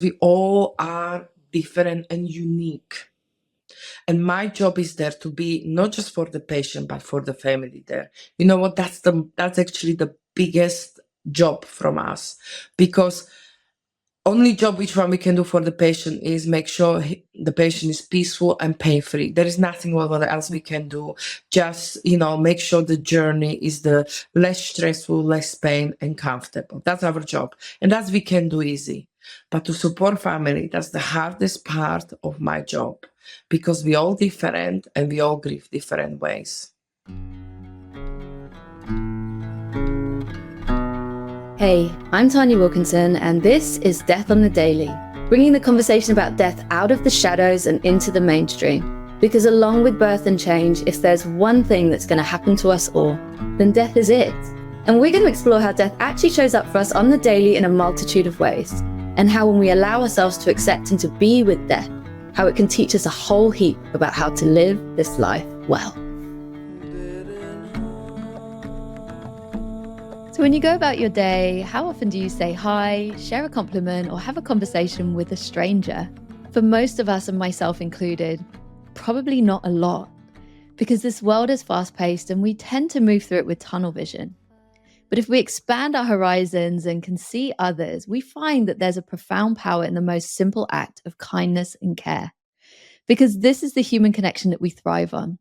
We all are different and unique. And my job is there to be not just for the patient, but for the family there. You know what? That's actually the biggest job from us, because only job which one we can do for the patient is make sure the patient is peaceful and pain free. There is nothing what else we can do. Just, make sure the journey is the less stressful, less pain and comfortable. That's our job. And that we can do easy. But to support family, that's the hardest part of my job, because we all different and we all grieve different ways. Hey, I'm Tanya Wilkinson, and this is Death on the Daily, bringing the conversation about death out of the shadows and into the mainstream. Because along with birth and change, if there's one thing that's going to happen to us all, then death is it. And we're going to explore how death actually shows up for us on the daily in a multitude of ways, and how when we allow ourselves to accept and to be with death, how it can teach us a whole heap about how to live this life well. So when you go about your day, how often do you say hi, share a compliment, or have a conversation with a stranger? For most of us, and myself included, probably not a lot, because this world is fast-paced and we tend to move through it with tunnel vision. But if we expand our horizons and can see others, we find that there's a profound power in the most simple act of kindness and care, because this is the human connection that we thrive on.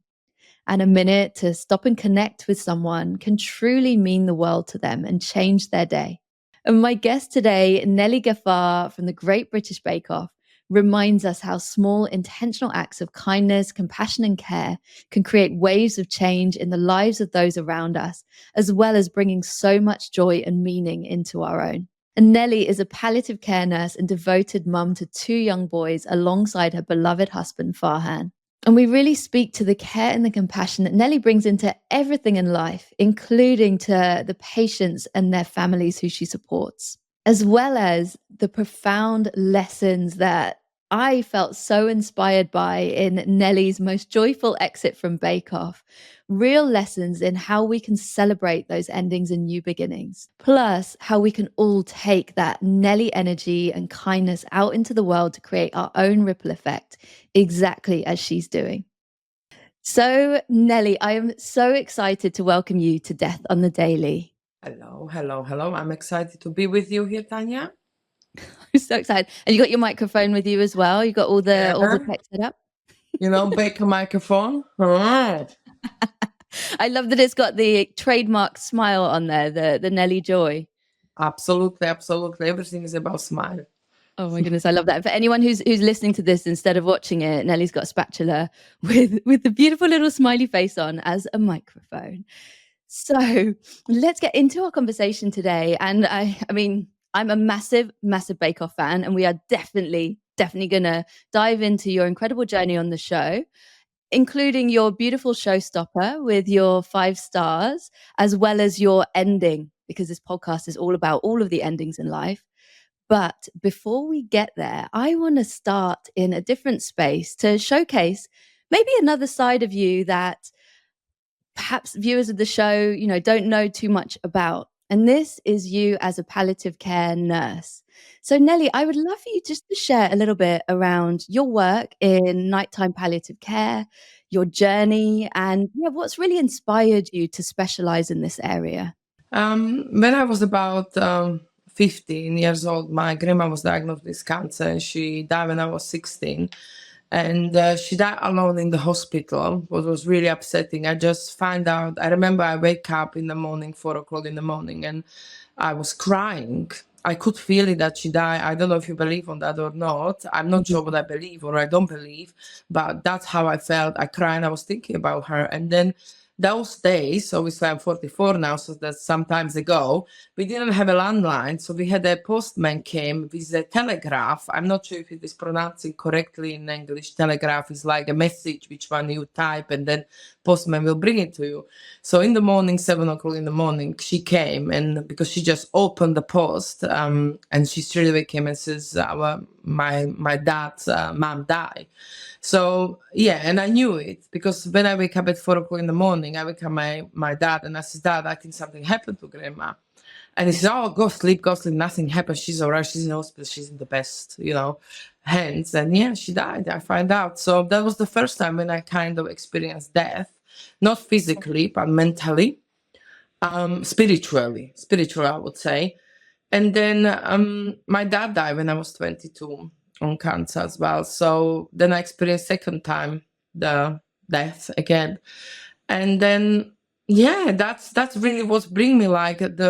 And a minute to stop and connect with someone can truly mean the world to them and change their day. And my guest today, Nelly Ghaffar from the Great British Bake Off, reminds us how small intentional acts of kindness, compassion, and care can create waves of change in the lives of those around us, as well as bringing so much joy and meaning into our own. And Nelly is a palliative care nurse and devoted mum to 2 young boys alongside her beloved husband, Farhan. And we really speak to the care and the compassion that Nelly brings into everything in life, including to the patients and their families who she supports, as well as the profound lessons that I felt so inspired by in Nelly's most joyful exit from Bake Off. Real lessons in how we can celebrate those endings and new beginnings, plus how we can all take that Nelly energy and kindness out into the world to create our own ripple effect, exactly as she's doing. So, Nelly, I am so excited to welcome you to Death on the Daily. Hello. I'm excited to be with you here, Tanya. I'm so excited. And you got your microphone with you as well? You got all the tech set up? Baker microphone. I love that it's got the trademark smile on there, the Nelly joy. Absolutely. Everything is about smile. Oh my goodness, I love that. For anyone who's listening to this instead of watching it, Nelly's got a spatula with the beautiful little smiley face on as a microphone. So let's get into our conversation today. And I mean, I'm a massive Bake Off fan, and we are definitely gonna dive into your incredible journey on the show, including your beautiful showstopper with your 5 stars, as well as your ending, because this podcast is all about all of the endings in life. But before we get there, I want to start in a different space to showcase maybe another side of you that perhaps viewers of the show, don't know too much about. And this is you as a palliative care nurse. So Nelly, I would love for you just to share a little bit around your work in nighttime palliative care, your journey, and what's really inspired you to specialize in this area. When I was about 15 years old, my grandma was diagnosed with cancer. She died when I was 16. And she died alone in the hospital, what was really upsetting. I just found out, I remember I wake up in the morning, 4 o'clock in the morning, and I was crying. I could feel it that she died. I don't know if you believe on that or not. I'm not sure what I believe or I don't believe, but that's how I felt. I cried. I was thinking about her. And then those days, obviously I'm 44 now, so that's some times ago, we didn't have a landline, so we had a postman came with a telegraph. I'm not sure if it is pronouncing correctly in English. Telegraph is like a message which one you type and then postman will bring it to you. So in the morning, 7 o'clock in the morning, she came, and because she just opened the post, and she straight away came and says, my dad's mom died. So yeah, and I knew it because when I wake up at 4 o'clock in the morning, I wake up my dad and I said, Dad, I think something happened to grandma. And he says, "Oh, go sleep, nothing happened. She's all right. She's in hospital. She's in the best, hands." And yeah, she died. I find out. So that was the first time when I kind of experienced death, not physically, but mentally, spiritually, I would say. And then my dad died when I was 22 on cancer as well. So then I experienced second time the death again. And then yeah, that's really what bring me like it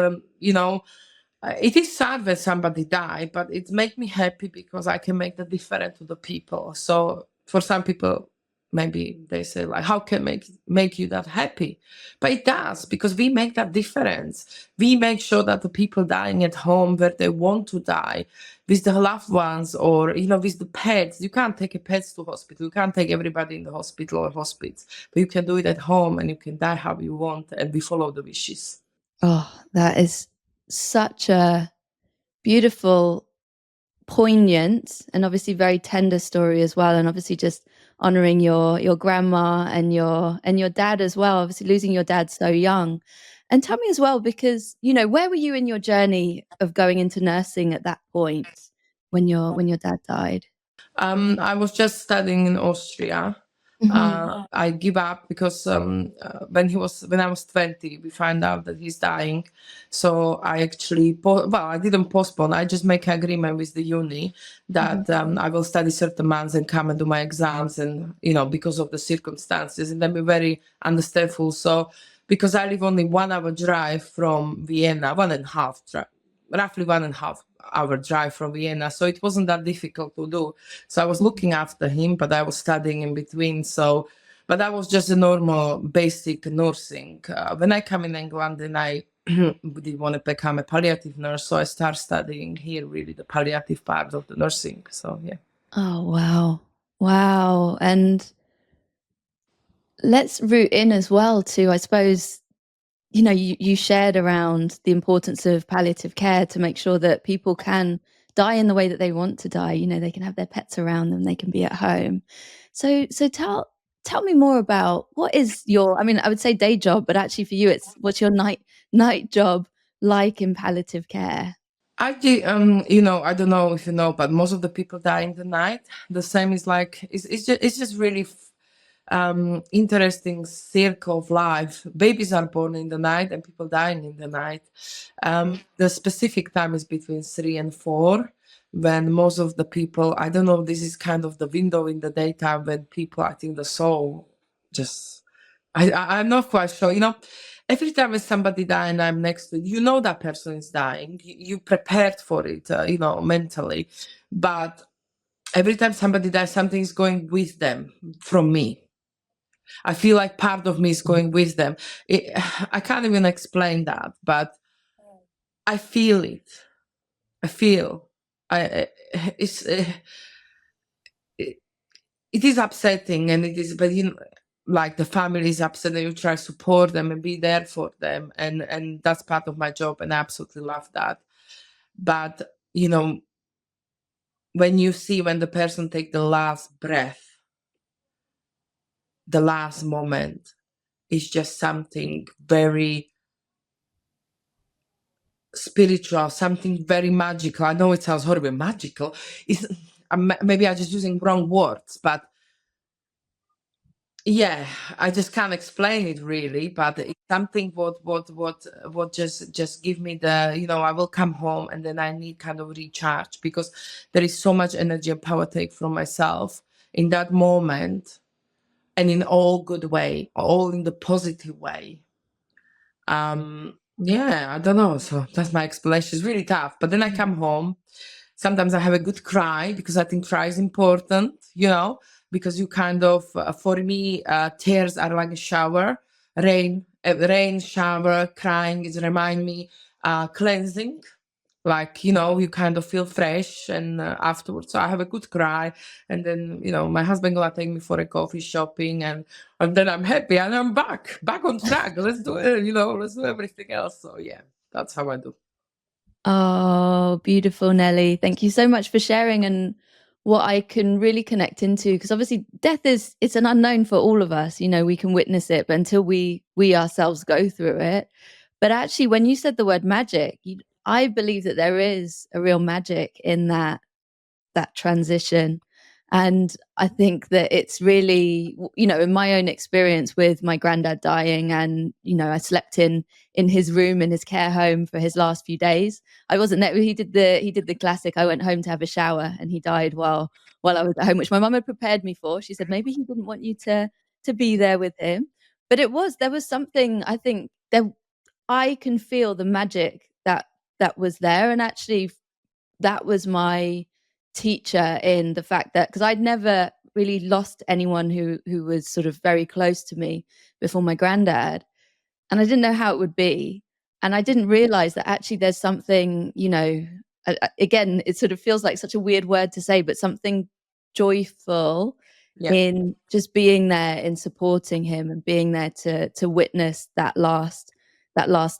is sad when somebody die, but it make me happy because I can make the difference to the people. So for some people, maybe they say like, how can make you that happy? But it does, because we make that difference. We make sure that the people dying at home where they want to die, with the loved ones, or with the pets. You can't take a pets to hospital. You can't take everybody in the hospital or hospice, but you can do it at home, and you can die how you want, and we follow the wishes. Oh, that is such a beautiful, poignant, and obviously very tender story as well. And obviously just honoring your grandma and your dad as well, obviously losing your dad so young. And tell me as well, because where were you in your journey of going into nursing at that point when your dad died? I was just studying in Austria. I give up because when I was 20, we find out that he's dying. So I actually, I didn't postpone. I just make agreement with the uni that I will study certain months and come and do my exams, and because of the circumstances, and then be very understanding. So because I live only 1 hour drive from Vienna, 1.5 drive, roughly 1.5 hour drive from Vienna. So it wasn't that difficult to do. So I was looking after him, but I was studying in between. So, but that was just a normal basic nursing. When I come in England, and I did want to become a palliative nurse, so I started studying here really the palliative part of the nursing. So yeah. Oh, wow. Wow. And let's root in as well to, I suppose, you shared around the importance of palliative care to make sure that people can die in the way that they want to die. They can have their pets around them, they can be at home. So tell me more about what is your, I mean, I would say day job, but actually for you, it's what's your night job like in palliative care? I do, I don't know if you know, but most of the people die in the night. The same is like, it's just really interesting circle of life. Babies are born in the night and people dying in the night. The specific time is between 3 and 4, when most of the people, I don't know, this is kind of the window in the daytime when people, I think the soul just, I'm not quite sure. Every time when somebody die and I'm next to it, that person is dying. You prepared for it, mentally. But every time somebody dies, something is going with them from me. I feel like part of me is going with them. I can't even explain that, but I feel it. I feel. It's. It is upsetting, and it is, but like the family is upset, and you try to support them and be there for them, and that's part of my job, and I absolutely love that. But when you see when the person take the last breath, the last moment, is just something very spiritual, something very magical. I know it sounds horrible, magical. It's maybe I'm just using wrong words, but yeah, I just can't explain it really. But it's something what just give me the I will come home, and then I need kind of recharge, because there is so much energy and power take from myself in that moment, and in all good way, all in the positive way. Yeah, I don't know. So that's my explanation. It's really tough. But then I come home. Sometimes I have a good cry, because I think cry is important, because you kind of, for me, tears are like a shower, rain, shower, crying is remind me, cleansing. Like, you kind of feel fresh, and afterwards. So I have a good cry, and then, my husband gonna take me for a coffee shopping, and then I'm happy, and I'm back on track. Let's do it, let's do everything else. So yeah, that's how I do. Oh, beautiful, Nelly. Thank you so much for sharing, and what I can really connect into, because obviously death it's an unknown for all of us. We can witness it, but until we ourselves go through it. But actually, when you said the word magic, I believe that there is a real magic in that transition. And I think that it's really, in my own experience with my granddad dying, and I slept in his room in his care home for his last few days. I wasn't there. He did the classic. I went home to have a shower, and he died while I was at home, which my mum had prepared me for. She said maybe he didn't want you to be there with him, but there was something, I think, there. I can feel the magic that was there, and actually that was my teacher in the fact that, because I'd never really lost anyone who was sort of very close to me before my granddad, and I didn't know how it would be, and I didn't realize that actually there's something, again, it sort of feels like such a weird word to say, but something joyful Yeah. in just being there, in supporting him, and being there to witness that last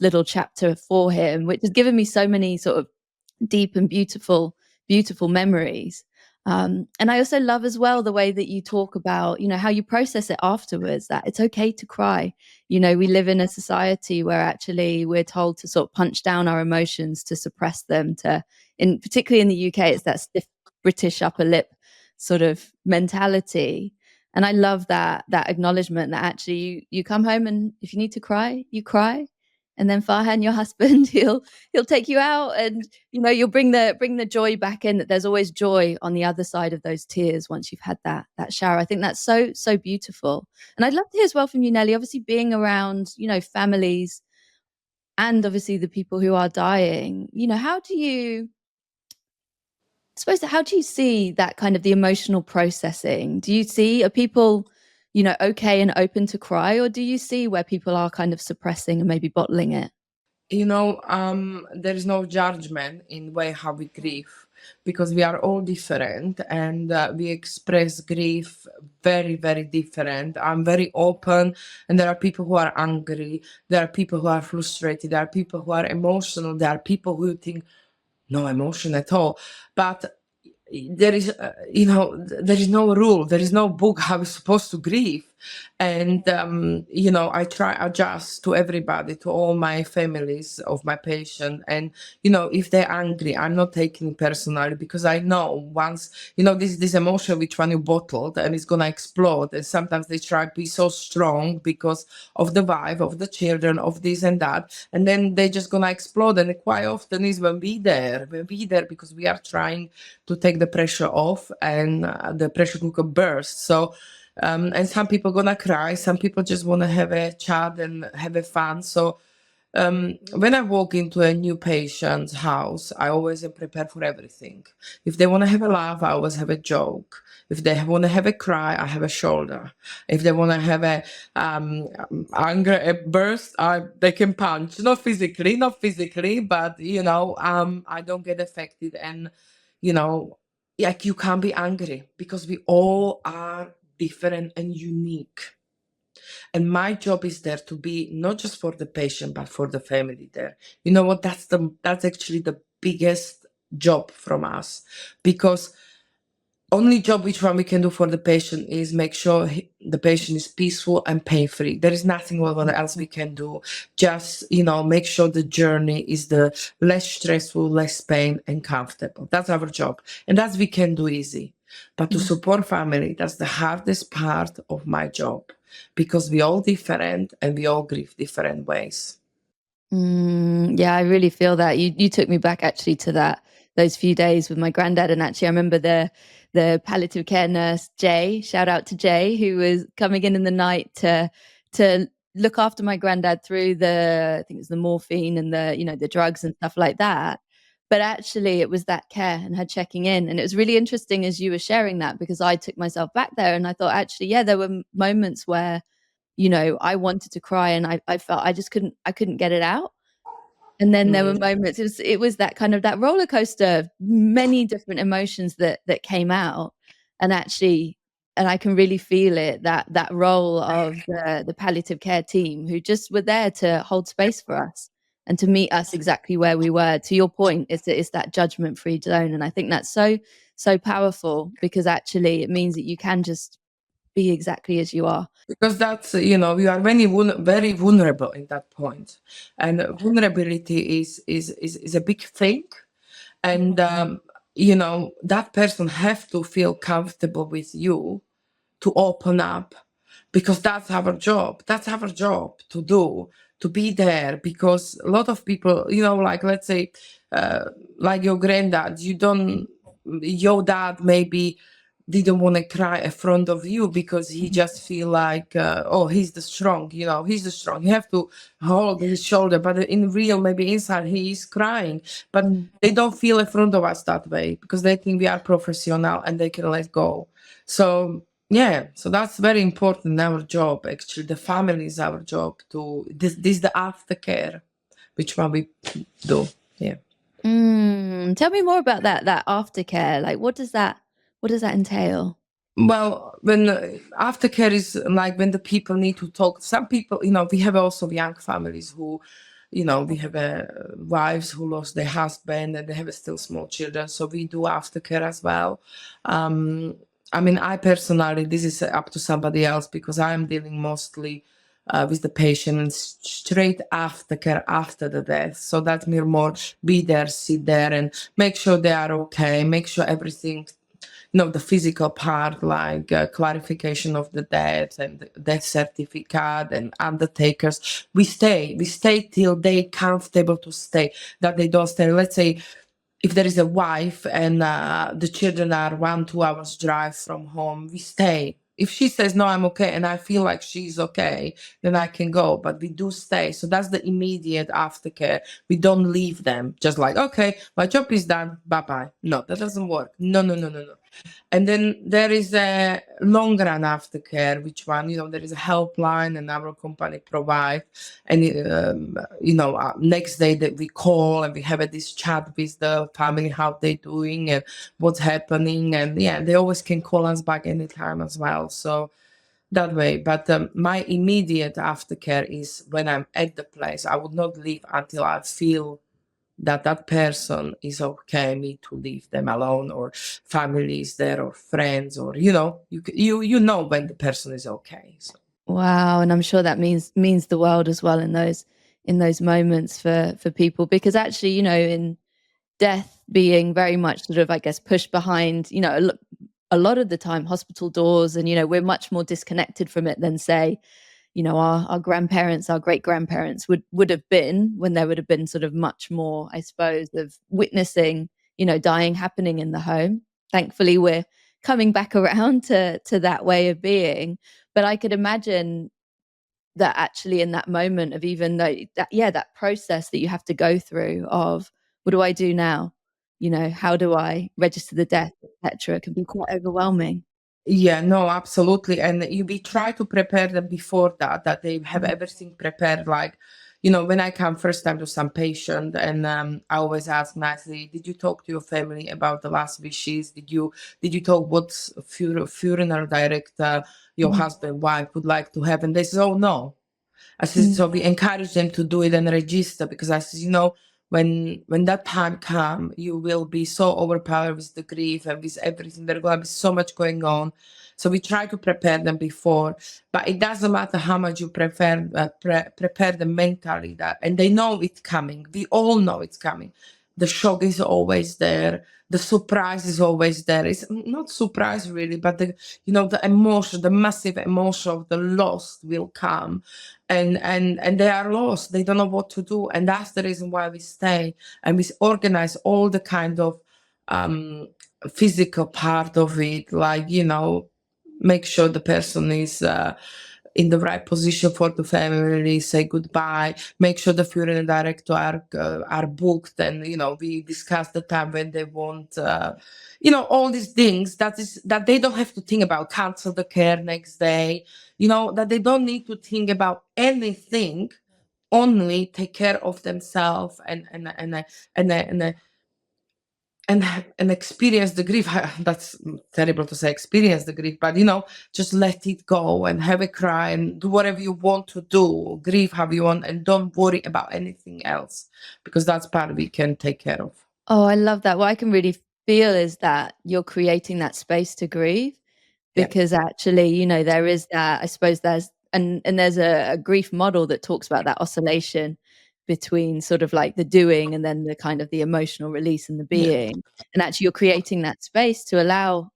little chapter for him, which has given me so many sort of deep and beautiful memories. And I also love as well the way that you talk about, how you process it afterwards, that it's okay to cry. We live in a society where actually we're told to sort of punch down our emotions, to suppress them, particularly in the UK, it's that stiff British upper lip sort of mentality. And I love that acknowledgement that actually you come home, and if you need to cry, you cry. And then Farhan, your husband, he'll take you out, and you'll bring the joy back in, that there's always joy on the other side of those tears once you've had that shower. I think that's so beautiful. And I'd love to hear as well from you, Nelly, obviously being around families, and obviously the people who are dying. How do you see that kind of the emotional processing? Are people okay and open to cry, or do you see where people are kind of suppressing and maybe bottling it? There is no judgment in way how we grieve, because we are all different, and we express grief very, very different. I'm very open, and there are people who are angry, there are people who are frustrated, there are people who are emotional, there are people who think no emotion at all. But there is there is no rule, there is no book how we're supposed to grieve. And I try adjust to everybody, to all my families of my patient. And if they're angry, I'm not taking it personally, because I know once this emotion which one you bottled, and it's gonna explode. And sometimes they try to be so strong because of the vibe of the children, of this and that, and then they just gonna explode. And quite often is when we there because we are trying to take the pressure off, and the pressure cooker bursts. So and some people gonna cry, some people just want to have a chat and have a fun. So when I walk into a new patient's house, I always am prepared for everything. If they want to have a laugh, I always have a joke. If they want to have a cry, I have a shoulder. If they want to have a anger, a burst, they can punch. Not physically, but I don't get affected. And like, you can't be angry, because we all are different and unique. And my job is there to be not just for the patient, but for the family there. You know what? That's actually the biggest job from us, because only job which one we can do for the patient is make sure the patient is peaceful and pain-free. There is nothing what else we can do. Just, make sure the journey is the less stressful, less pain, and comfortable. That's our job. And that we can do easy. But to support family, that's the hardest part of my job, because we all different and we all grieve different ways. Yeah, I really feel that. You took me back actually to those few days with my granddad, and actually I remember the palliative care nurse Jay. Shout out to Jay, who was coming in the night to look after my granddad through I think it's the morphine and the drugs and stuff like that. But actually, it was that care and her checking in, and it was really interesting as you were sharing that, because I took myself back there, and I thought actually, yeah, there were moments where I wanted to cry, and I felt I couldn't get it out. And then there were moments, it was that kind of that roller coaster of many different emotions that came out. And actually, and I can really feel it, that role of the palliative care team, who just were there to hold space for us and to meet us exactly where we were. To your point, it's that judgment-free zone. And I think that's so powerful, because actually it means that you can just be exactly as you are. Because that's, you are very vulnerable in that point, and vulnerability is a big thing, and that person have to feel comfortable with you to open up, because that's our job. That's our job to do, to be there. Because a lot of people, like, let's say, uh, like your granddad, your dad maybe didn't want to cry in front of you because he just feel like, oh, he's the strong, he's the strong. You have to hold his shoulder, but in real, maybe inside he is crying. But Mm. they don't feel in front of us that way because they think we are professional and they can let go. So yeah, so that's very important in our job. Actually, the family is our job. To this the aftercare, which one we do. Yeah. Tell me more about that aftercare. Like, what does that entail? Well, when aftercare is like when the people need to talk. Some people, we have also young families who, we have wives who lost their husband and they have still small children. So we do aftercare as well. Um, I mean, I personally, this is up to somebody else because I am dealing mostly with the patient and straight aftercare after the death. So that means more be there, sit there, and make sure they are okay. Make sure everything, the physical part, like clarification of the death and the death certificate and undertakers. We stay till they comfortable to stay, that they don't stay. Let's say if there is a wife and the children are 1-2 hours drive from home, we stay. If she says no, I'm okay, and I feel like she's okay, then I can go. But we do stay. So that's the immediate aftercare. We don't leave them just like, okay, my job is done, bye bye. No, that doesn't work. No, no, no, no, no. And then there is a long run aftercare, which one, there is a helpline and our company provide. And, next day that we call and we have this chat with the family, how they doing and what's happening. And yeah, they always can call us back anytime as well. So that way. But my immediate aftercare is when I'm at the place. I would not leave until I feel that person is okay me to leave them alone, or family is there, or friends, or you know when the person is okay. So Wow, and I'm sure that means the world as well in those moments for people, because actually, in death being very much sort of, I guess, pushed behind, a lot of the time hospital doors, and we're much more disconnected from it than, say, our grandparents, our great grandparents would have been, when there would have been sort of much more, I suppose, of witnessing, dying happening in the home. Thankfully, we're coming back around to that way of being. But I could imagine that actually in that moment of, even though that process that you have to go through of, what do I do now? How do I register the death, etc., can be quite overwhelming. yeah, no, absolutely. And we try to prepare them before that they have everything prepared. Like, when I come first time to some patient, and I always ask nicely, did you talk to your family about the last wishes? Did you talk what funeral director your Mhm. husband, wife would like to have? And they say, oh no. I said, Mm. so we encourage them to do it and register, because I said, when that time come, you will be so overpowered with the grief and with everything. There's gonna be so much going on. So we try to prepare them before, but it doesn't matter how much you prepare them mentally, that, and they know it's coming. We all know it's coming. The shock is always there. The surprise is always there. It's not surprise really, but the emotion, the massive emotion of the loss will come, and they are lost. They don't know what to do, and that's the reason why we stay and we organize all the kind of um physical part of it, like make sure the person is in the right position for the family, say goodbye, make sure the funeral director are booked, and we discuss the time when they want all these things, that they don't have to think about cancel the care next day, that they don't need to think about anything, only take care of themselves, and experience the grief. That's terrible to say, experience the grief, but just let it go and have a cry and do whatever you want to do, grieve how you want, and don't worry about anything else, because that's part we can take care of. Oh, I love that. What I can really feel is that you're creating that space to grieve, Yeah. because actually, there is that, I suppose there's a grief model that talks about that oscillation between sort of like the doing and then the kind of the emotional release and the Yeah. being. And actually you're creating that space to allow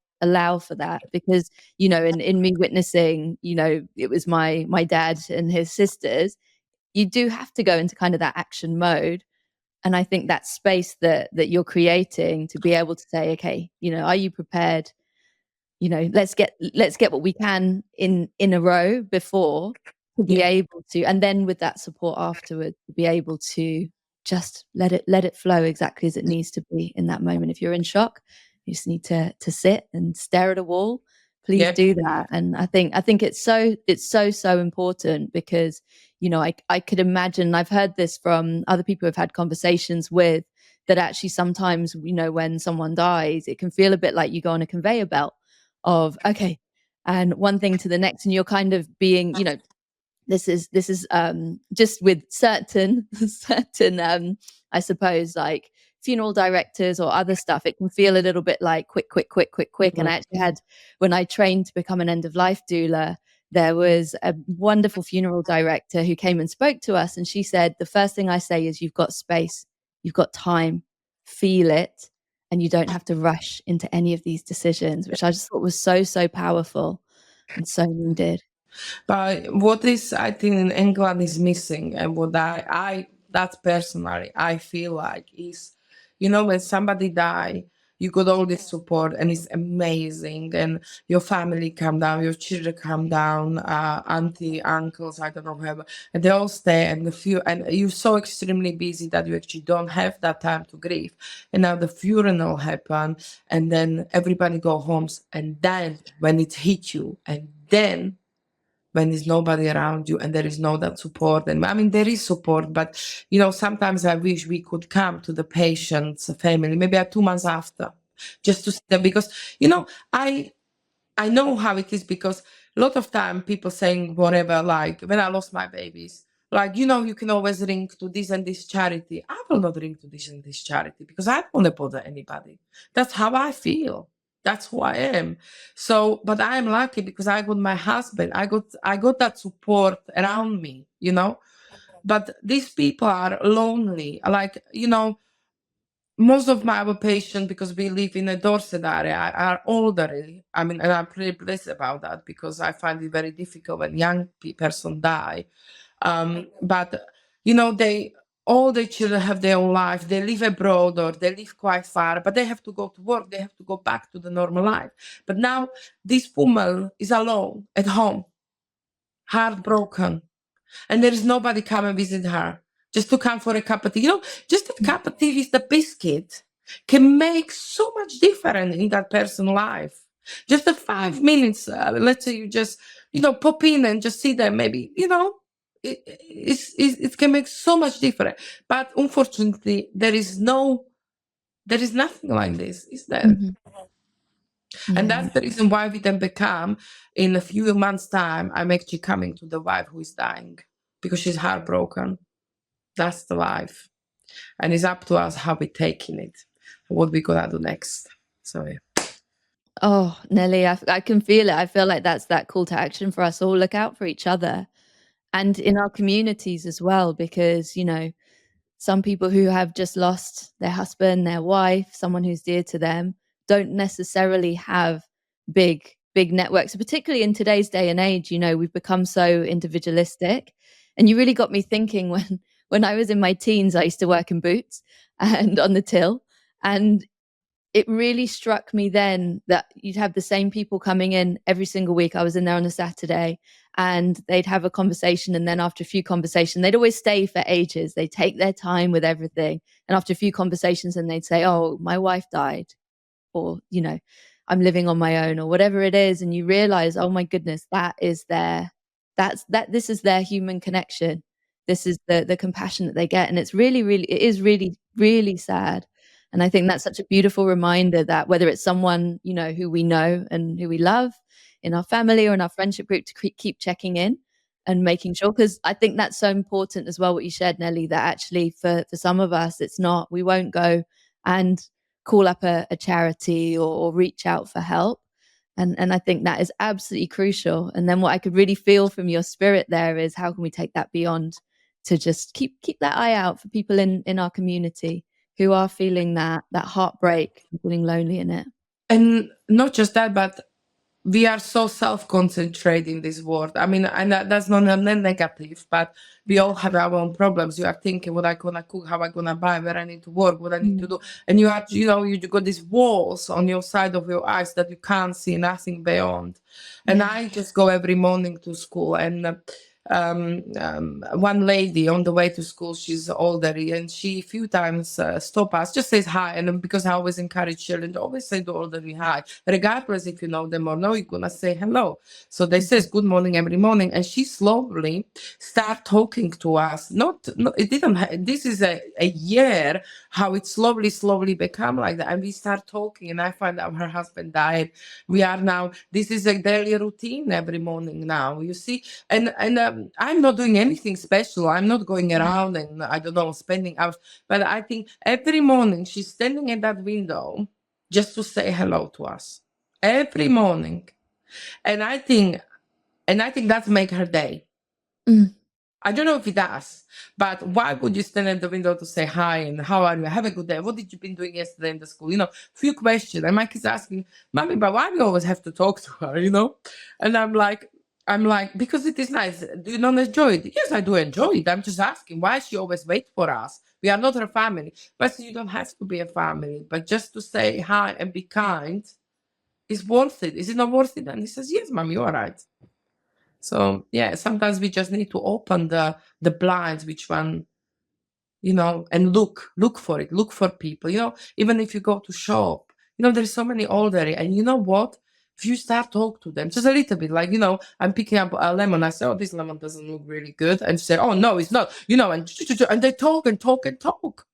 for that, because in me witnessing, it was my dad and his sisters. You do have to go into kind of that action mode. And I think that space that you're creating to be able to say, okay, are you prepared? Let's get what we can in a row before, to be Yeah. able to, and then with that support afterwards, to be able to just let it flow exactly as it needs to be in that moment. If you're in shock, you just need to sit and stare at a wall. Please Yeah. do that. And I think it's so important, because I could imagine, I've heard this from other people who've had conversations with, that actually sometimes, when someone dies, it can feel a bit like you go on a conveyor belt of, okay, and one thing to the next, and you're kind of being, this is just with certain I suppose, like funeral directors or other stuff, it can feel a little bit like quick, quick, quick, quick, quick. And Mhm. I actually had, when I trained to become an end of life doula, there was a wonderful funeral director who came and spoke to us, and she said, the first thing I say is, you've got space, you've got time, feel it, and you don't have to rush into any of these decisions, which I just thought was so powerful and so needed. But what is, I think, in England is missing, and what I that's personally I feel like is, when somebody die, you got all this support, and it's amazing, and your family come down, your children come down, auntie, uncles, I don't know whoever, and they all stay, and and you're so extremely busy that you actually don't have that time to grieve, and now the funeral happen, and then everybody go homes, and then when it hit you, and then when there's nobody around you and there is no that support. And I mean, there is support, but sometimes I wish we could come to the patient's family maybe 2 months after, just to see them, because I I know how it is, because a lot of time people saying whatever, like when I lost my babies, like, you can always ring to this and this charity. I will not ring to this and this charity because I don't want to bother anybody. That's how I feel. That's who I am. So, but I am lucky because I got my husband. I got that support around me. But these people are lonely. Like, most of my our patients, because we live in a Dorset area, are older. I mean, and I'm pretty blessed about that, because I find it very difficult when young person die. But they all the children have their own life. They live abroad or they live quite far, but they have to go to work. They have to go back to the normal life. But now this woman is alone at home, heartbroken, and there is nobody come and visit her, just to come for a cup of tea. Just a cup of tea with the biscuit can make so much difference in that person's life. Just a 5 minutes, let's say you just, pop in and just sit there, maybe, it can make so much difference. But unfortunately, there is nothing like this, is there? Mhm. And Yeah. that's the reason why we then become, in a few months' time, I'm actually coming to the wife who is dying because she's heartbroken. That's the life. And it's up to us how we're taking it, what we're gonna do next. So yeah. Oh, Nelly, I can feel it. I feel like that's that call to action for us all. Look out for each other and in our communities as well, because, some people who have just lost their husband, their wife, someone who's dear to them, don't necessarily have big networks, particularly in today's day and age. We've become so individualistic. And you really got me thinking, when I was in my teens, I used to work in Boots and on the till. And it really struck me then that you'd have the same people coming in every single week. I was in there on a Saturday, and they'd have a conversation. And then after a few conversations, they'd always stay for ages. They take their time with everything. And after a few conversations, and they'd say, oh, my wife died, or, I'm living on my own, or whatever it is. And you realize, oh my goodness, this is their human connection. This is the compassion that they get. And it is really, really sad. And I think that's such a beautiful reminder that whether it's someone, who we know and who we love in our family or in our friendship group, to keep checking in and making sure, because I think that's so important as well, what you shared, Nelly, that actually for some of us, we won't go and call up a charity or reach out for help. And I think that is absolutely crucial. And then what I could really feel from your spirit there is, how can we take that beyond to just keep that eye out for people in our community who are feeling that heartbreak and feeling lonely in it. And not just that, but we are so self-concentrated in this world. I mean, and that's not negative, but we all have our own problems. You are thinking what I gonna cook, how I gonna buy, where I need to work, what I need to do, and you are, you got these walls on your side of your eyes that you can't see nothing beyond. And Yeah. I just go every morning to school, and one lady on the way to school, she's older, and she few times stop us, just says hi. And because I always encourage children to always say to elderly hi, regardless if you know them or no, you're gonna say hello. So they says good morning every morning, and she slowly start talking to us. Not it didn't this is a year how it slowly become like that, and we start talking, and I find out her husband died. We are now, this is a daily routine every morning now, you see. And I'm not doing anything special. I'm not going around and, I don't know, spending hours. But I think every morning she's standing at that window just to say hello to us every morning. And I think that make her day. Mm. I don't know if it does, but why would you stand at the window to say hi and how are you? Have a good day. What did you been doing yesterday in the school? Few questions. And my kids asking, Mommy, but why do we always have to talk to her? And I'm like, because it is nice. Do you not enjoy it? Yes, I do enjoy it. I'm just asking, why she always wait for us? We are not her family. But you don't have to be a family. But just to say hi and be kind is worth it. Is it not worth it? And he says, yes, Mom, you are right. So yeah, sometimes we just need to open the blinds, which one, and look for it, look for people. Even if you go to shop, there's so many older, and you know what? If you start talk to them just a little bit, like I'm picking up a lemon, I say, oh, this lemon doesn't look really good, and say, oh no, it's not, and they talk and talk and talk.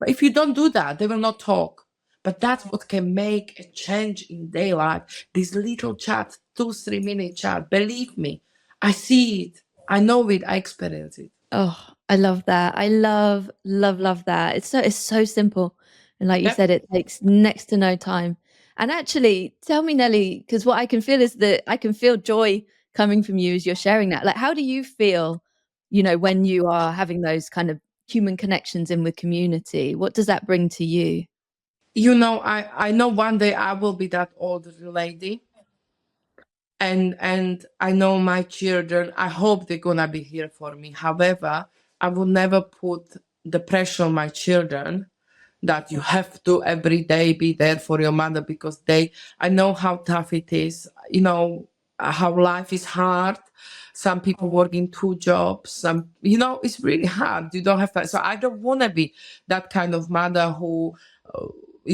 But if you don't do that, they will not talk. But that's what can make a change in their life. This little chat, 2-3 minute chat. Believe me, I see it. I know it. I experience it. Oh, I love that. I love that. It's so simple. And like you Yep. said, it takes next to no time. And actually, tell me, Nelly, because what I can feel is that I can feel joy coming from you as you're sharing that. Like, how do you feel, when you are having those kind of human connections in with community? What does that bring to you? I know one day I will be that older lady. And I know my children, I hope they're gonna be here for me. However, I will never put the pressure on my children that you have to every day be there for your mother, because I know how tough it is, how life is hard. Some people working 2 jobs, it's really hard. You don't have to. So I don't want to be that kind of mother who,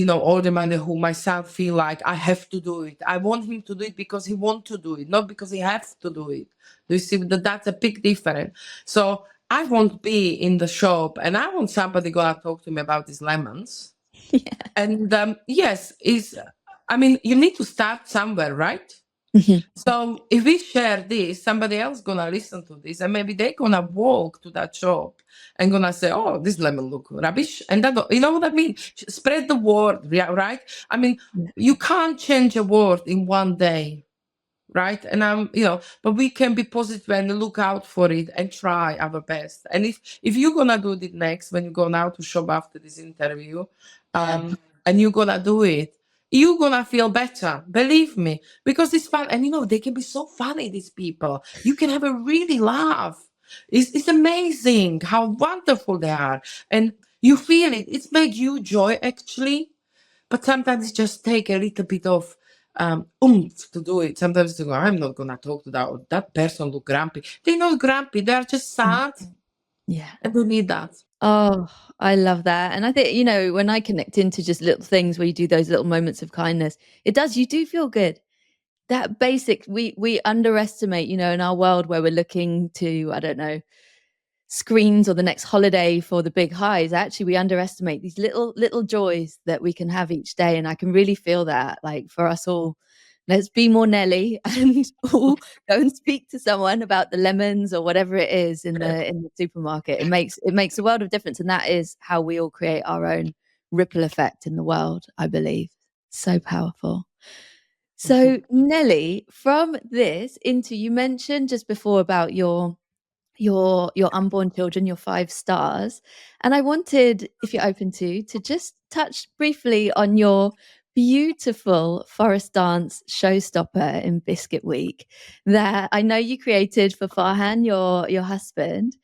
older mother who myself feel like I have to do it. I want him to do it because he want to do it, not because he has to do it. Do you see that's a big difference? So I won't be in the shop, and I want somebody gonna talk to me about these lemons. Yeah. And yes, you need to start somewhere, right? So if we share this, somebody else gonna listen to this, and maybe they gonna walk to that shop and gonna say, "Oh, this lemon look rubbish," and that, you know what I mean? Spread the word, right? You can't change a world in one day, right? And but we can be positive and look out for it and try our best. And if you're gonna do it next when you go now to shop after this interview, and you're gonna do it, you're gonna feel better, believe me, because it's fun. And they can be so funny, these people. You can have a really laugh. It's amazing how wonderful they are, and you feel it. It makes you joy, actually. But sometimes it just take a little bit of oomph to do it. Sometimes you go, I'm not gonna talk to that person look grumpy. They're not grumpy, they're just sad. Yeah. And we need that. Oh, I love that. And I think, when I connect into just little things where you do those little moments of kindness, you do feel good. That basic, we underestimate, in our world where we're looking to, I don't know, screens or the next holiday for the big highs. Actually, we underestimate these little joys that we can have each day. And I can really feel that, like, for us all, let's be more Nelly and all go and speak to someone about the lemons or whatever it is in the supermarket. It makes a world of difference. And that is how we all create our own ripple effect in the world, I believe. So powerful. So, Nelly, from this into, you mentioned just before about your unborn children, your 5 stars, and I wanted, if you're open to just touch briefly on your beautiful Forest Dance showstopper in Biscuit Week that I know you created for Farhan, your husband.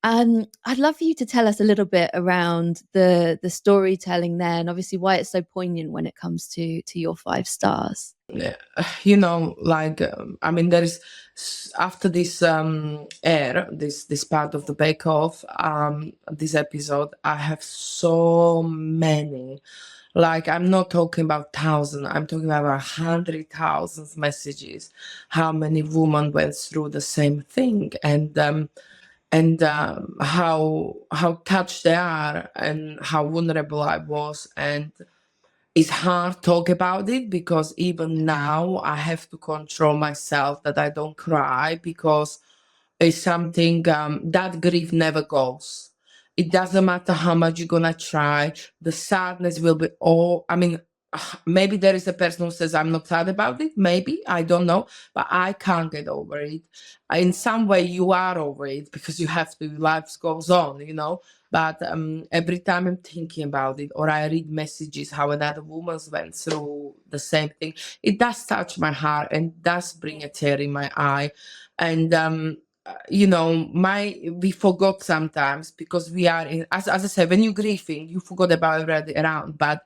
I'd love for you to tell us a little bit around the storytelling there, and obviously why it's so poignant when it comes to your 5 stars. Yeah, like I mean, there is after this air, this part of the Bake Off, this episode, I have so many. Like, I'm not talking about thousand, I'm talking about 100,000 messages. How many women went through the same thing, and how touched they are, and how vulnerable I was, and it's hard to talk about it because even now I have to control myself that I don't cry because it's something that grief never goes. It doesn't matter how much you're gonna try, the sadness will be all. I mean, maybe there is a person who says I'm not sad about it. Maybe I don't know, but I can't get over it. In some way, you are over it because you have to. Life goes on, you know. But every time I'm thinking about it, or I read messages how another woman went through the same thing, it does touch my heart and does bring a tear in my eye. And we forgot sometimes because we are in, as I said, when you're grieving, you forgot about already around. But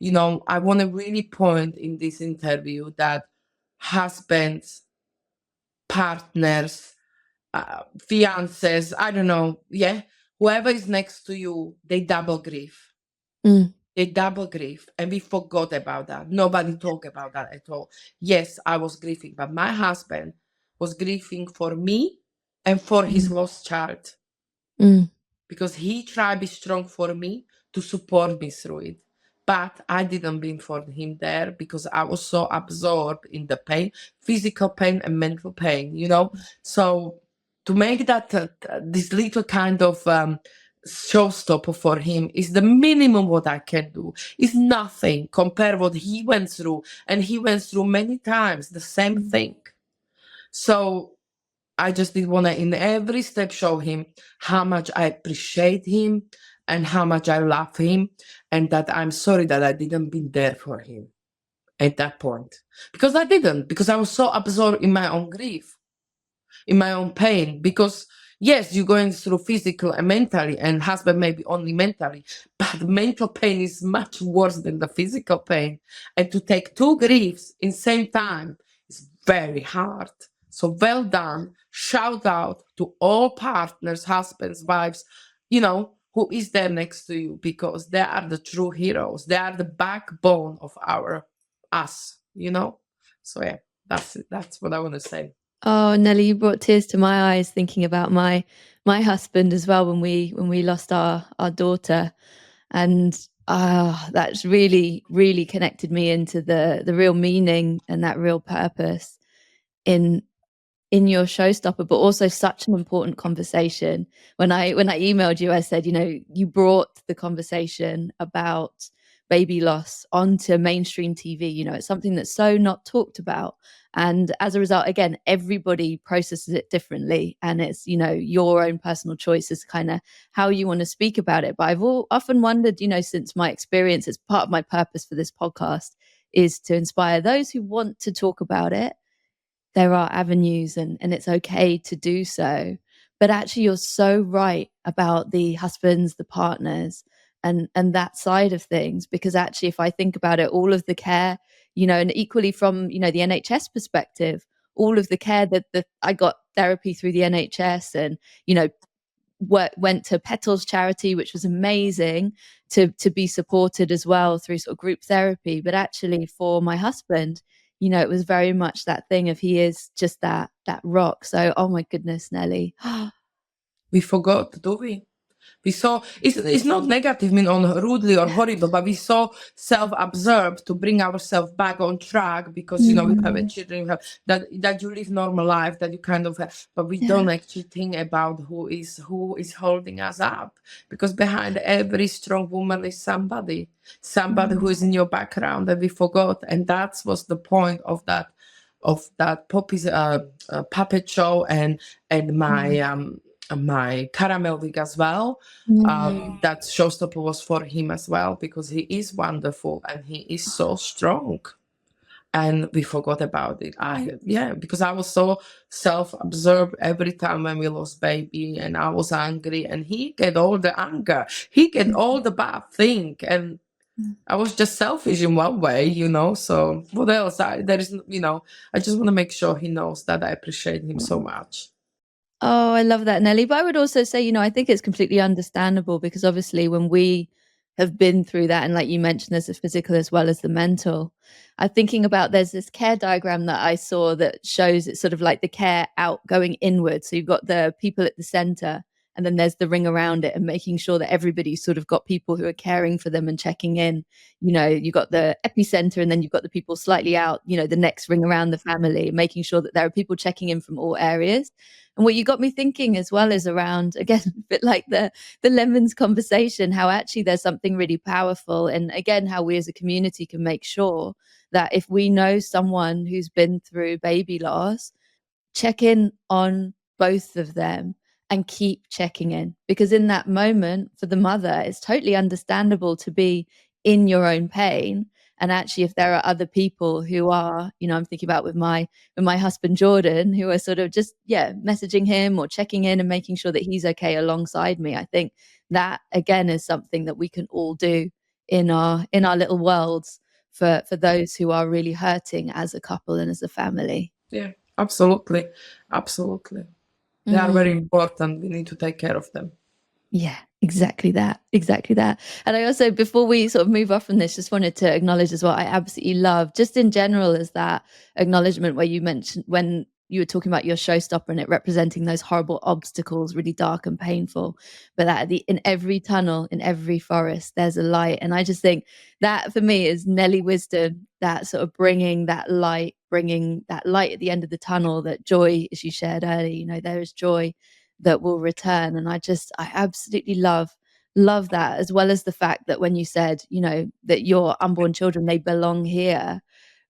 I want to really point in this interview that husbands, partners, fiancés, I don't know, yeah, whoever is next to you, they double grieve. Mm. They double grieve, and we forgot about that. Nobody talk about that at all. Yes, I was grieving, but my husband was grieving for me and for his Mm. lost child Mm. because he tried to be strong for me to support me through it. But I didn't been for him there because I was so absorbed in the pain, physical pain and mental pain, So to make that this little kind of showstopper for him is the minimum what I can do. It's nothing compared what he went through, and he went through many times the same thing. So I just did want to, in every step, show him how much I appreciate him and how much I love him, and that I'm sorry that I didn't be there for him at that point. Because I didn't, because I was so absorbed in my own grief, in my own pain. Because yes, you're going through physical and mentally, and husband maybe only mentally, but mental pain is much worse than the physical pain. And to take two griefs in same time is very hard. So well done. Shout out to all partners, husbands, wives, who is there next to you, because they are the true heroes. They are the backbone of us. So yeah, that's it. That's what I want to say. Oh, Nelly, you brought tears to my eyes thinking about my husband as well when we lost our daughter, and that's really really connected me into the real meaning and that real purpose in your showstopper, but also such an important conversation. When I emailed you, I said, you brought the conversation about baby loss onto mainstream TV. It's something that's so not talked about. And as a result, again, everybody processes it differently. And it's, your own personal choice is kind of how you want to speak about it. But I've often wondered, since my experience, it's part of my purpose for this podcast is to inspire those who want to talk about it. There are avenues and it's okay to do so. But actually, you're so right about the husbands, the partners, and that side of things. Because actually, if I think about it, all of the care, and equally from, the NHS perspective, all of the care that I got therapy through the NHS and, went to Petals charity, which was amazing to be supported as well through sort of group therapy. But actually for my husband, it was very much that thing of he is just that rock. So, oh my goodness, Nelly. We forgot, do we? We saw it's not negative, mean on rudely or horrible, but we so self-absorbed to bring ourselves back on track because you have a children, you have that you live normal life, that you kind of have, but we don't actually think about who is holding us up, because behind every strong woman is somebody who is in your background that we forgot, and that was the point of that Poppy's puppet show and my caramel wig as well. That showstopper was for him as well, because he is wonderful and he is so strong. And we forgot about it. Because I was so self-absorbed every time when we lost baby, and I was angry, and he get all the anger, he get all the bad thing, and I was just selfish in one way, So what else? I just want to make sure he knows that I appreciate him so much. Oh, I love that, Nelly. But I would also say, I think it's completely understandable, because obviously when we have been through that, and like you mentioned, there's the physical as well as the mental. I'm thinking about, there's this care diagram that I saw that shows it's sort of like the care out going inward. So you've got the people at the center, and then there's the ring around it, and making sure that everybody's sort of got people who are caring for them and checking in. You've got the epicenter, and then you've got the people slightly out, the next ring around the family, making sure that there are people checking in from all areas. And what you got me thinking as well is around, again, a bit like the lemons conversation, how actually there's something really powerful. And again, how we as a community can make sure that if we know someone who's been through baby loss, check in on both of them and keep checking in, because in that moment for the mother, it's totally understandable to be in your own pain. And actually, if there are other people who are, I'm thinking about with my husband Jordan, who are sort of just messaging him or checking in and making sure that he's okay alongside me, I think that again is something that we can all do in our little worlds for those who are really hurting as a couple and as a family. Yeah, absolutely. They are very important. We need to take care of them. Yeah, exactly that. And I also, before we sort of move off from this, just wanted to acknowledge as well, I absolutely love, just in general, is that acknowledgement where you mentioned, when you were talking about your showstopper and it representing those horrible obstacles, really dark and painful, but that in every tunnel, in every forest, there's a light. And I just think that for me is Nelly wisdom, that sort of bringing that light at the end of the tunnel, that joy, as you shared earlier, there is joy that will return. And I absolutely love that, as well as the fact that when you said, that your unborn children, they belong here,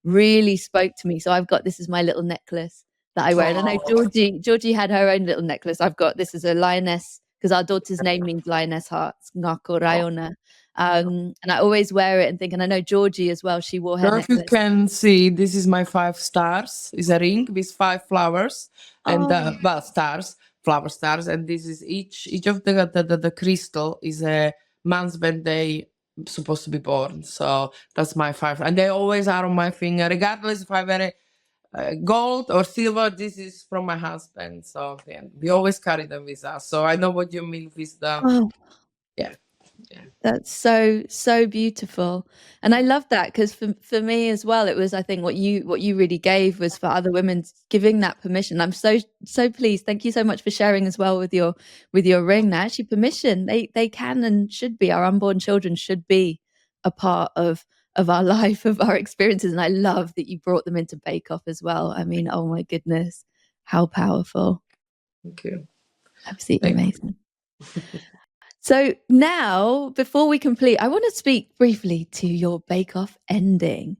really spoke to me. So I've got, this is my little necklace that I wear. And I know Georgie had her own little necklace. I've got, this is a lioness, because our daughter's name means lioness hearts, Ngako Rayona. And I always wear it and think, and I know Georgie as well, she wore her necklace. If you can see, this is my 5 stars. It's a ring with 5 flowers and flower stars, and this is each of the crystal is a month when they supposed to be born. So that's my 5, and they always are on my finger, regardless if I wear gold or silver. This is from my husband, so we always carry them with us. So I know what you mean with the yeah. That's so beautiful. And I love that, because for me as well, it was, I think what you really gave was for other women, giving that permission. I'm so pleased. Thank you so much for sharing as well with your ring. Now, actually, permission, they can and should be, our unborn children should be a part of our life, of our experiences. And I love that you brought them into Bake Off as well. I mean, oh my goodness, how powerful. Thank you. Absolutely amazing. So now, before we complete, I want to speak briefly to your Bake Off ending.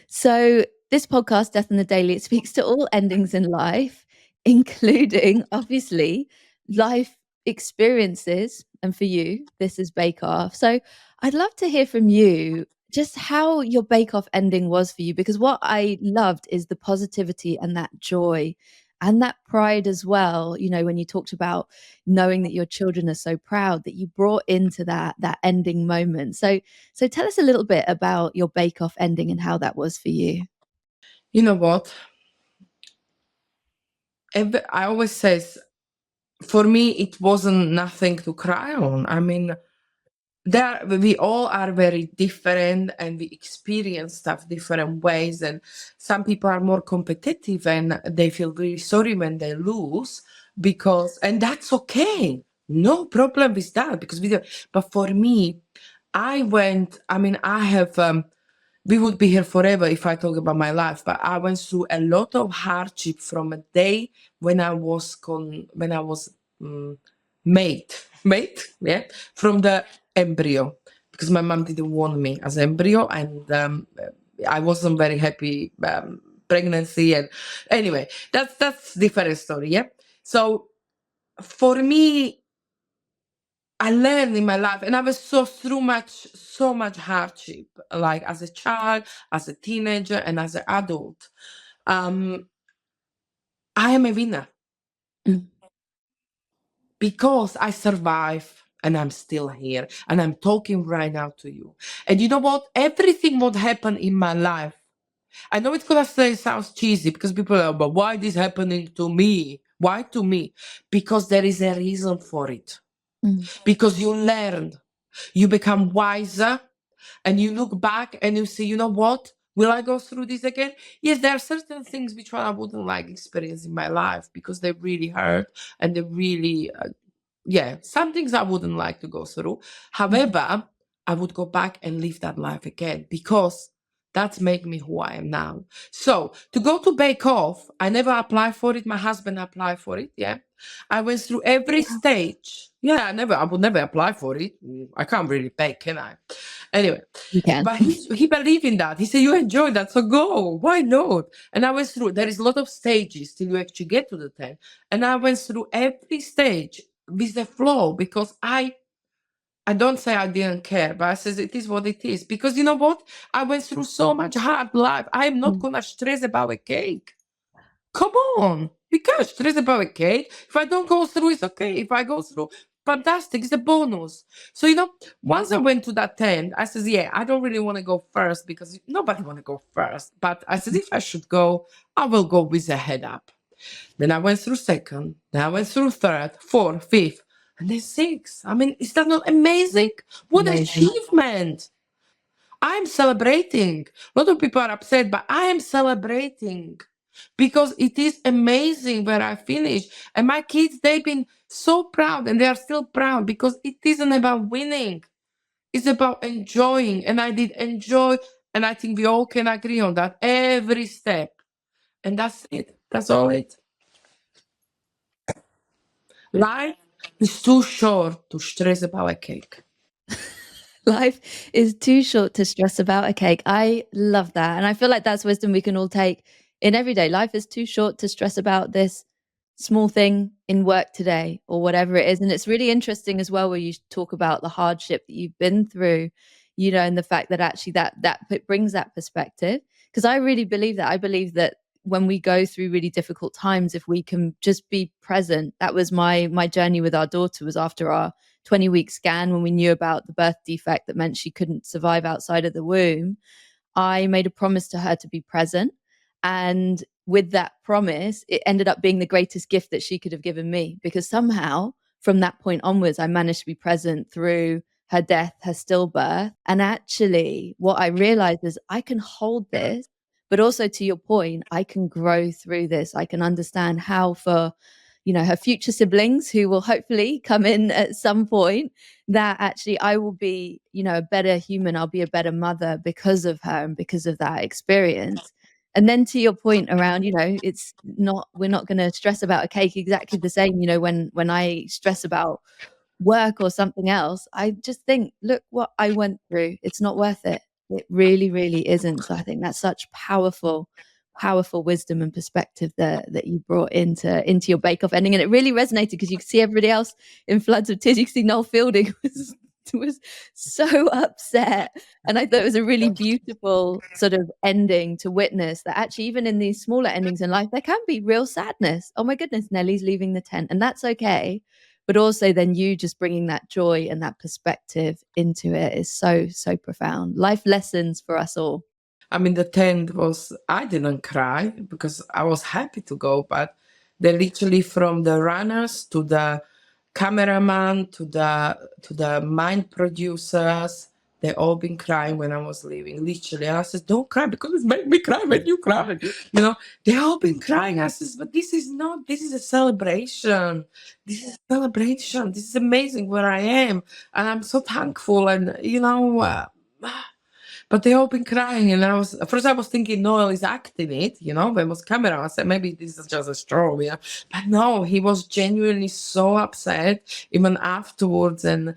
So this podcast, Death in the Daily, it speaks to all endings in life, including, obviously, life experiences. And for you, this is Bake Off. So I'd love to hear from you just how your Bake Off ending was for you, because what I loved is the positivity and that joy and that pride as well, when you talked about knowing that your children are so proud, that you brought into that ending moment. So tell us a little bit about your Bake Off ending and how that was for you. You know what? I always say, for me, it wasn't nothing to cry on. I mean, we all are very different, and we experience stuff different ways, and some people are more competitive and they feel really sorry when they lose, and that's okay. No problem with that because but for me, I have, we would be here forever if I talk about my life, but I went through a lot of hardship from a day when I was um, made, made, yeah, from the embryo because my mom didn't want me as embryo and I wasn't very happy pregnancy and anyway, that's different story, yeah. So for me, I learned in my life, and I was so much hardship, like as a child, as a teenager, and as an adult. Um, I am a winner Mm. because I survived, and I'm still here, and I'm talking right now to you. And you know what? Everything what happened in my life, I know it's gonna say sounds cheesy because people are, but why this happening to me? Why to me? Because there is a reason for it. Mm. Because you learn, you become wiser, and you look back and you say, you know what? Will I go through this again? Yes, there are certain things which I wouldn't like experience in my life because they really hurt and they really, yeah, some things I wouldn't like to go through. However, I would go back and live that life again because that's made me who I am now. So to go to Bake Off, I never applied for it. My husband applied for it. Yeah. I went through every stage. Yeah, I would never apply for it. I can't really bake, can I? Anyway, You can. but he believed in that. He said, you enjoy that, so go. Why not? And I went through, there is a lot of stages till you actually get to the 10. And I went through every stage with the flow because I don't say I didn't care, but I says it is what it is. Because you know what? I went through so much hard life. I am not Mm. gonna stress about a cake. Come on. We can't stress about a cake. If I don't go through, it's okay. If I go through, fantastic. It's a bonus. So, once I went to that tent, I says, yeah, I don't really want to go first because nobody want to go first. But I said, if I should go, I will go with a head up. Then I went through second. Then I went through third, fourth, fifth, and then sixth. I mean, is that not amazing? What Amazing. achievement! I'm celebrating. A lot of people are upset, but I am celebrating because it is amazing where I finished. And my kids, they've been so proud and they are still proud because it isn't about winning. It's about enjoying. And I did enjoy. And I think we all can agree on that every step. And that's it. That's all it. Life is too short to stress about a cake. Life is too short to stress about a cake. I love that. And I feel like that's wisdom we can all take in everyday life. Is too short to stress about this small thing in work today or whatever it is. And it's really interesting as well where you talk about the hardship that you've been through, and the fact that actually that brings that perspective. Because I really believe that. I believe that when we go through really difficult times, if we can just be present. That was my journey with our daughter, was after our 20-week scan, when we knew about the birth defect that meant she couldn't survive outside of the womb. I made a promise to her to be present. And with that promise, it ended up being the greatest gift that she could have given me, because somehow from that point onwards, I managed to be present through her death, her stillbirth. And actually, what I realized is I can hold this, but also, to your point, I can grow through this. I can understand how, for her future siblings who will hopefully come in at some point, that actually I will be, a better human. I'll be a better mother because of her and because of that experience. And then to your point around, we're not going to stress about a cake exactly the same. When I stress about work or something else, I just think, look what I went through. It's not worth it. It really, really isn't. So I think that's such powerful wisdom and perspective that you brought into your Bake Off ending. And it really resonated because you could see everybody else in floods of tears. You could see Noel Fielding was so upset. And I thought it was a really beautiful sort of ending to witness that actually, even in these smaller endings in life, there can be real sadness. Oh my goodness, Nelly's leaving the tent, and that's okay. But also then you just bringing that joy and that perspective into it is so, so profound. Life lessons for us all. I mean, the tent was, I didn't cry because I was happy to go, but they literally, from the runners to the cameraman to the mind producers, They all been crying when I was leaving, literally. And I said, don't cry because it made me cry when you cry. You know, they all been crying. I said, but this is not, this is a celebration. This is a celebration. This is amazing where I am. And I'm so thankful. And, but they all been crying, and at first I was thinking Noel is acting it, when it was camera. I said maybe this is just a straw, But no, he was genuinely so upset even afterwards, and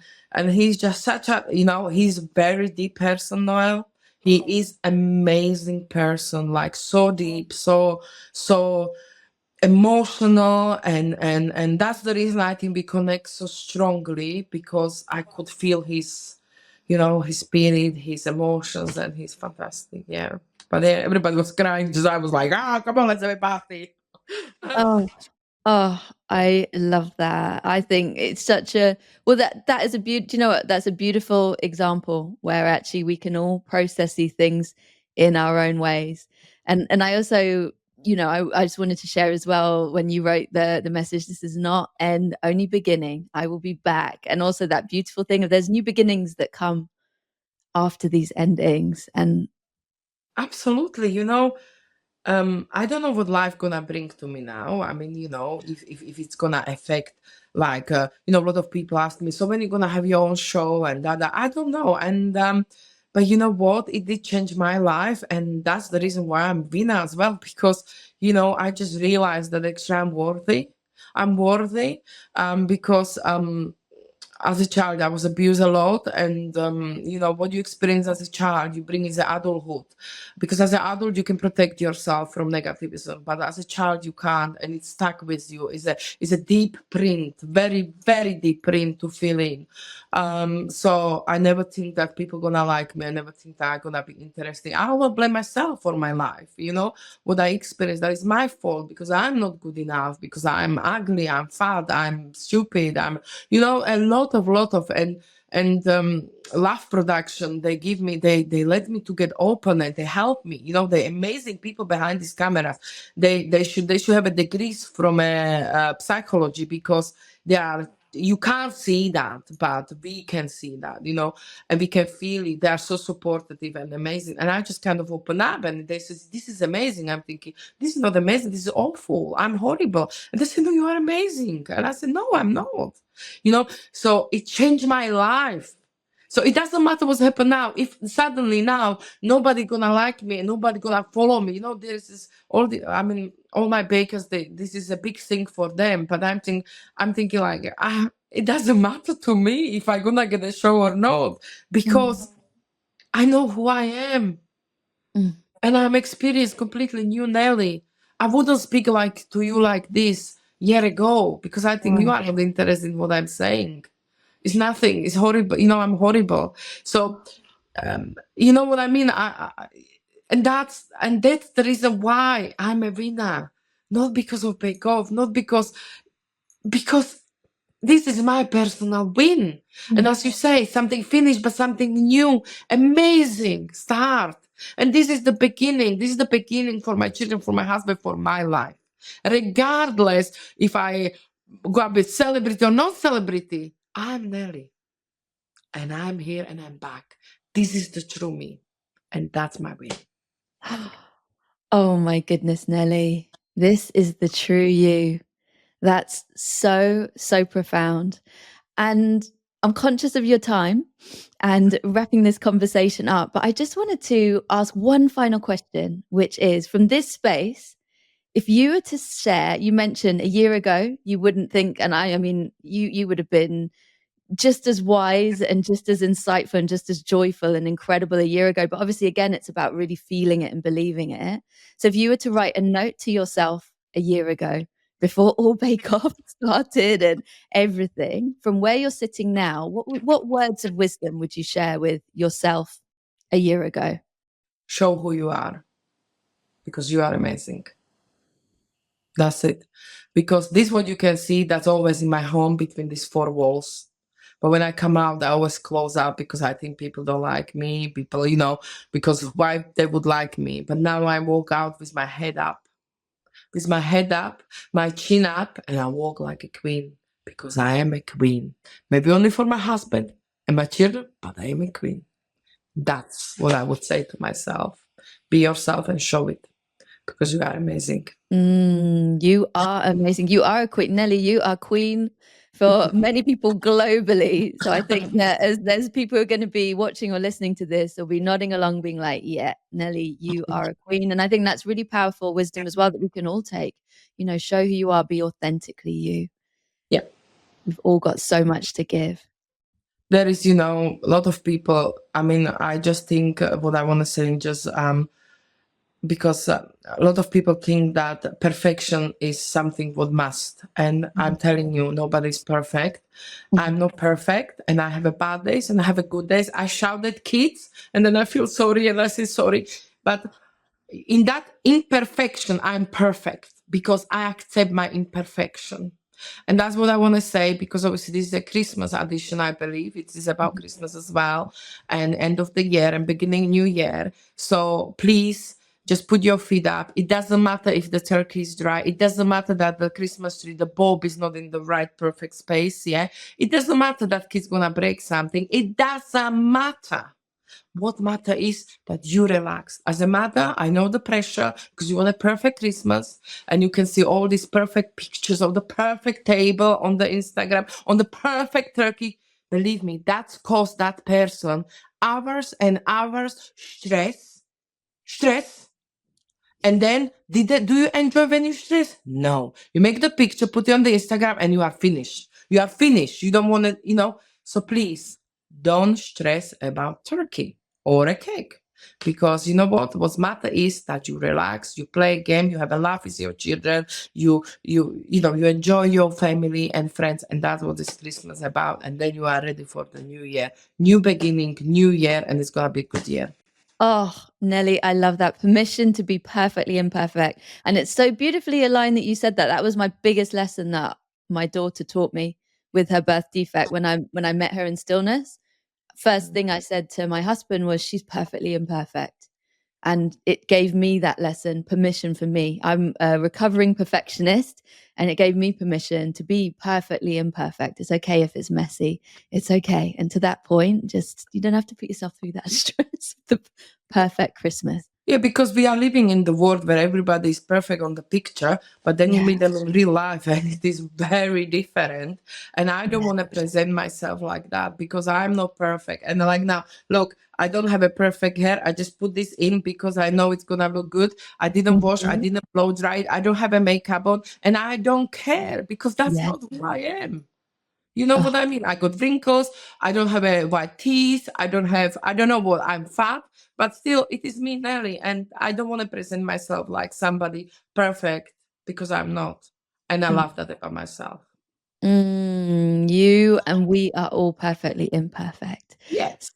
he's just such a, he's a very deep person, Noel. He is amazing person, like so deep, so emotional, and that's the reason I think we connect so strongly, because I could feel his spirit, his emotions, and he's fantastic. Yeah. But everybody was crying, just I was like, come on, let's have a party. Oh, oh, I love that. I think it's such a well that is a beautiful. Do you know what? That's a beautiful example where actually we can all process these things in our own ways. And I also, I just wanted to share as well when you wrote the message, this is not end, only beginning. I will be back. And also that beautiful thing of there's new beginnings that come after these endings. And Absolutely. I don't know what life gonna bring to me now. I mean, if it's gonna affect, like, a lot of people ask me, so when you gonna have your own show and that, I don't know. And but you know what? It did change my life, and that's the reason why I'm Vina as well, because I just realized that actually I'm worthy. I'm worthy, because as a child, I was abused a lot, and what you experience as a child, you bring into adulthood, because as an adult you can protect yourself from negativism, but as a child you can't, and it's stuck with you. It's a deep print, very very deep print to feel in. So I never think that people gonna like me. I never think that I'm gonna be interesting. I will blame myself for my life. What I experienced, that is my fault, because I'm not good enough, because I'm ugly, I'm fat, I'm stupid, I'm a lot of and laugh production, they give me, they let me to get open, and they help me. The amazing people behind these cameras, they should have a degrees from psychology, because they are, you can't see that, but we can see that, and we can feel it. They are so supportive and amazing, and I just kind of open up, and they say, this is amazing. I'm thinking, this is not amazing, this is awful, I'm horrible. And they say, no, you are amazing. And I said, no, I'm not. So it changed my life. So it doesn't matter what's happened now. If suddenly now nobody gonna like me, nobody gonna follow me, there's this all my bakers, this is a big thing for them. But I'm thinking like, it doesn't matter to me if I gonna get a show or not, because I know who I am, Mm. and I'm experienced completely new Nelly. I wouldn't speak like to you like this year ago, because I think you are not interested in what I'm saying. It's nothing. It's horrible. I'm horrible. So, you know what I mean? And that's the reason why I'm a winner. Not because of Bake Off, not because this is my personal win. And as you say, something finished, but something new, amazing start. And this is the beginning. This is the beginning for my children, for my husband, for my life. Regardless if I go up with celebrity or not celebrity, I'm Nelly. And I'm here and I'm back. This is the true me. And that's my win. Oh my goodness, Nelly. This is the true you. That's so, so profound. And I'm conscious of your time and wrapping this conversation up, but I just wanted to ask one final question, which is from this space, if you were to share, you mentioned a year ago, you wouldn't think, and I mean, you would have been just as wise and just as insightful and just as joyful and incredible a year ago. But obviously, again, it's about really feeling it and believing it. So if you were to write a note to yourself a year ago, before all Bake Off started and everything, from where you're sitting now, what words of wisdom would you share with yourself a year ago? Show who you are, because you are amazing. That's it. Because this what you can see, that's always in my home between these four walls. But when I come out, I always close up, because I think people don't like me. People, because why they would like me. But now I walk out with my head up. With my head up, my chin up, and I walk like a queen, because I am a queen. Maybe only for my husband and my children, but I am a queen. That's what I would say to myself. Be yourself and show it, because you are amazing. You are amazing. You are a queen. Nelly, you are queen for many people globally. So I think that as there's people who are going to be watching or listening to this, they'll be nodding along, being like, yeah, Nelly, you are a queen. And I think that's really powerful wisdom as well that we can all take. You know, show who you are, be authentically you. Yeah. We've all got so much to give. There is, a lot of people. I mean, I just think what I want to say, just because a lot of people think that perfection is something what must. And I'm telling you, nobody's perfect. I'm not perfect, and I have a bad days and I have a good days. I shout at kids and then I feel sorry and I say sorry. But in that imperfection, I'm perfect because I accept my imperfection. And that's what I want to say, because obviously this is a Christmas edition, I believe. It is about Christmas as well, and end of the year and beginning new year. So please just put your feet up. It doesn't matter if the turkey is dry. It doesn't matter that the Christmas tree, the bulb is not in the right perfect space. Yeah. It doesn't matter that kid's gonna break something. It doesn't matter. What matter is that you relax. As a mother, I know the pressure because you want a perfect Christmas, and you can see all these perfect pictures of the perfect table on the Instagram, on the perfect turkey. Believe me, that's cost that person hours and hours stress. And then do you enjoy when you stress? No. You make the picture, put it on the Instagram, and you are finished. You are finished. You don't want to, so please don't stress about turkey or a cake. Because you know what matter is that you relax, you play a game, you have a laugh with your children, you enjoy your family and friends, and that's what this Christmas is about. And then you are ready for the new year, new beginning, new year, and it's gonna be a good year. Oh, Nelly, I love that. Permission to be perfectly imperfect. And it's so beautifully aligned that you said that. That was my biggest lesson that my daughter taught me with her birth defect when I met her in stillness. First thing I said to my husband was, she's perfectly imperfect. And it gave me that lesson, permission for me. I'm a recovering perfectionist, and it gave me permission to be perfectly imperfect. It's okay if it's messy. It's okay. And to that point, just you don't have to put yourself through that stress. The perfect Christmas. Yeah, because we are living in the world where everybody is perfect on the picture, but then you meet them in real life and it is very different. And I don't want to present myself like that because I'm not perfect. And like now, look, I don't have a perfect hair. I just put this in because I know it's going to look good. I didn't wash. I didn't blow dry it. I don't have a makeup on, and I don't care because that's not who I am. You know what I mean? I got wrinkles. I don't have a white teeth. I don't know what, I'm fat, but still it is me, Nelly. And I don't want to present myself like somebody perfect because I'm not. And I love that about myself. You and we are all perfectly imperfect. Yes.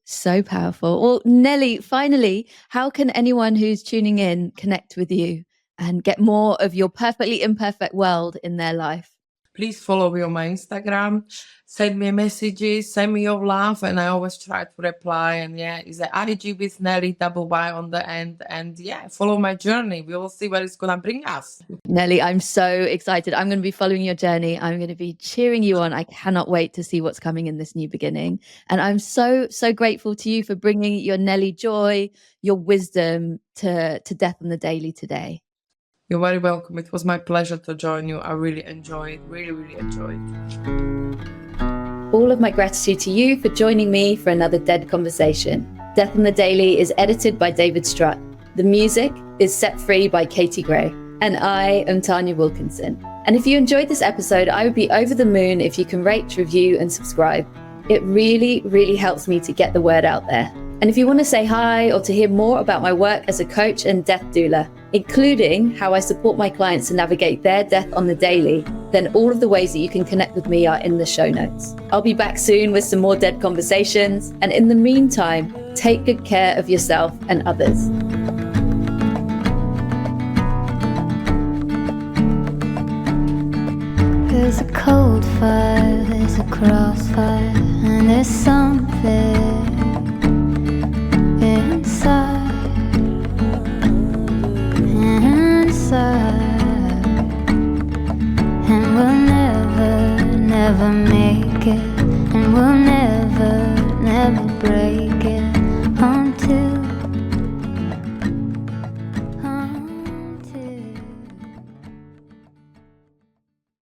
So powerful. Well, Nelly, finally, how can anyone who's tuning in connect with you and get more of your perfectly imperfect world in their life? Please follow me on my Instagram, send me messages, send me your love, and I always try to reply. And it's a RG with Nelly, double Y on the end. And follow my journey. We will see where it's gonna bring us. Nelly, I'm so excited. I'm going to be following your journey. I'm going to be cheering you on. I cannot wait to see what's coming in this new beginning. And I'm so grateful to you for bringing your Nelly joy, your wisdom to Death on the Daily today. You're very welcome. It was my pleasure to join you. I really enjoyed, really enjoyed. All of my gratitude to you for joining me for another Dead Conversation. Death on the Daily is edited by David Strutt. The music is Set Free by Katie Gray. And I am Tanya Wilkinson. And if you enjoyed this episode, I would be over the moon if you can rate, review, and subscribe. It really helps me to get the word out there. And if you want to say hi or to hear more about my work as a coach and death doula, including how I support my clients to navigate their death on the daily, then all of the ways that you can connect with me are in the show notes. I'll be back soon with some more Dead Conversations. And in the meantime, take good care of yourself and others. There's a cold fire, there's a crossfire, and there's something inside. And we'll never make it, and we'll never break.